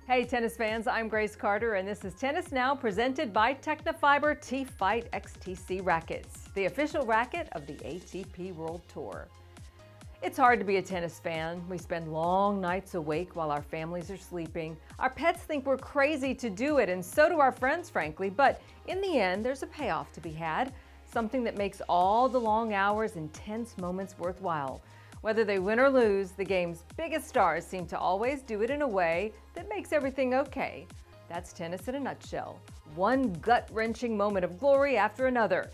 Hey tennis fans, I'm Grace Carter and this is Tennis Now presented by Technifiber T-Fight XTC rackets, the official racket of the ATP World Tour. It's hard to be a tennis fan. We spend long nights awake while our families are sleeping. Our pets think we're crazy to do it, and so do our friends, frankly, but in the end, there's a payoff to be had, something that makes all the long hours and tense moments worthwhile. Whether they win or lose, the game's biggest stars seem to always do it in a way that makes everything okay. That's tennis in a nutshell. One gut-wrenching moment of glory after another.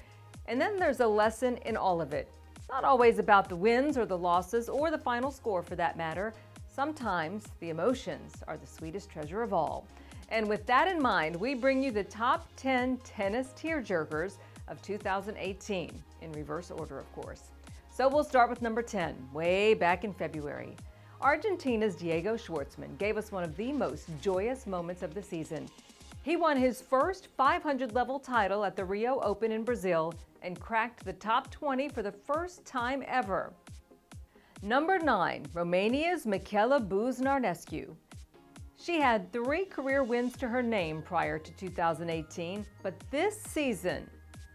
And then there's a lesson in all of it. It's not always about the wins or the losses or the final score for that matter. Sometimes the emotions are the sweetest treasure of all. And with that in mind, we bring you the top 10 tennis tearjerkers of 2018, in reverse order, of course. So we'll start with number 10, way back in February. Argentina's Diego Schwartzman gave us one of the most joyous moments of the season. He won his first 500-level title at the Rio Open in Brazil and cracked the top 20 for the first time ever. Number 9, Romania's Mikela Bjergsen. She had 3 career wins to her name prior to 2018, but this season,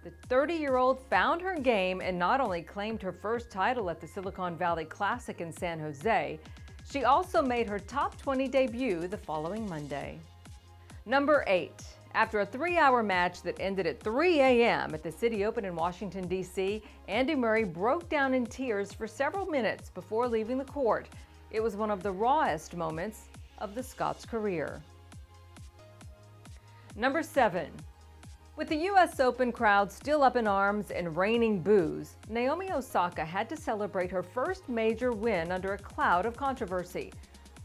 the 30-year-old found her game and not only claimed her first title at the Silicon Valley Classic in San Jose, she also made her top 20 debut the following Monday. Number 8. After a 3-hour match that ended at 3 a.m. at the City Open in Washington, D.C., Andy Murray broke down in tears for several minutes before leaving the court. It was one of the rawest moments of the Scots' career. Number 7. With the U.S. Open crowd still up in arms and raining boos, Naomi Osaka had to celebrate her first major win under a cloud of controversy.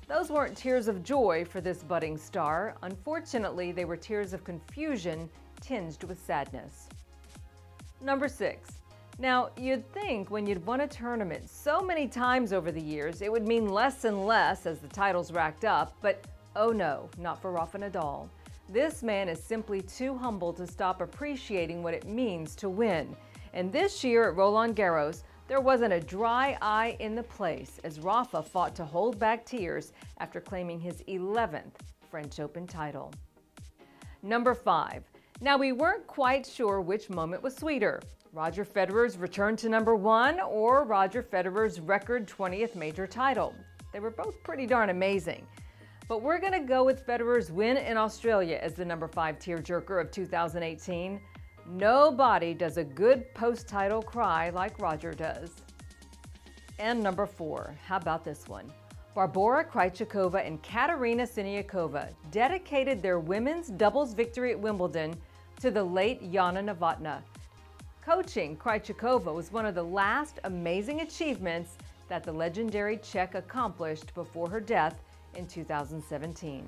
Those weren't tears of joy for this budding star. Unfortunately, they were tears of confusion tinged with sadness. Number 6. Now, you'd think when you'd won a tournament so many times over the years, it would mean less and less as the titles racked up, but oh no, not for Rafa Nadal. This man is simply too humble to stop appreciating what it means to win. And this year at Roland Garros, there wasn't a dry eye in the place as Rafa fought to hold back tears after claiming his 11th French Open title. Number 5. Now, we weren't quite sure which moment was sweeter, Roger Federer's return to number 1 or Roger Federer's record 20th major title. They were both pretty darn amazing. But we're going to go with Federer's win in Australia as the number 5 tearjerker of 2018. Nobody does a good post-title cry like Roger does. And number 4, how about this one? Barbora Krejcikova and Katerina Siniakova dedicated their women's doubles victory at Wimbledon to the late Jana Novotná. Coaching Krejcikova was one of the last amazing achievements that the legendary Czech accomplished before her death in 2017.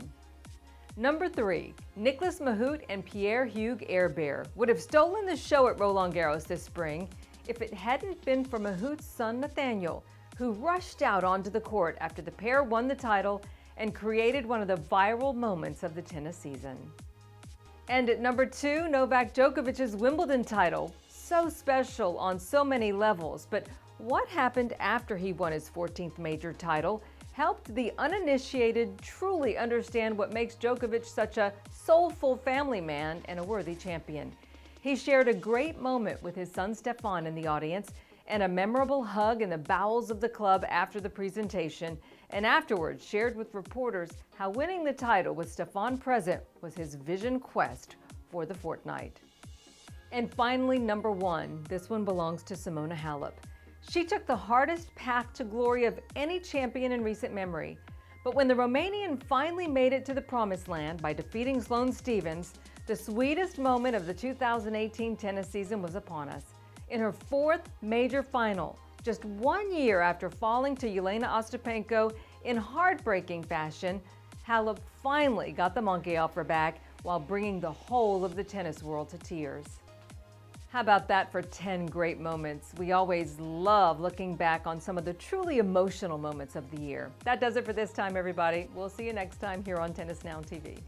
Number 3, Nicolas Mahut and Pierre-Hugues would have stolen the show at Roland Garros this spring if it hadn't been for Mahut's son Nathaniel, who rushed out onto the court after the pair won the title and created one of the viral moments of the tennis season. And at number 2, Novak Djokovic's Wimbledon title. So special on so many levels, but what happened after he won his 14th major title helped the uninitiated truly understand what makes Djokovic such a soulful family man and a worthy champion. He shared a great moment with his son Stefan in the audience and a memorable hug in the bowels of the club after the presentation, and afterwards shared with reporters how winning the title with Stefan present was his vision quest for the fortnight. And finally, number 1, this one belongs to Simona Halep. She took the hardest path to glory of any champion in recent memory. But when the Romanian finally made it to the promised land by defeating Sloane Stephens, the sweetest moment of the 2018 tennis season was upon us. In her 4th major final, just 1 year after falling to Jelena Ostapenko in heartbreaking fashion, Halep finally got the monkey off her back while bringing the whole of the tennis world to tears. How about that for 10 great moments? We always love looking back on some of the truly emotional moments of the year. That does it for this time, everybody. We'll see you next time here on Tennis Now TV.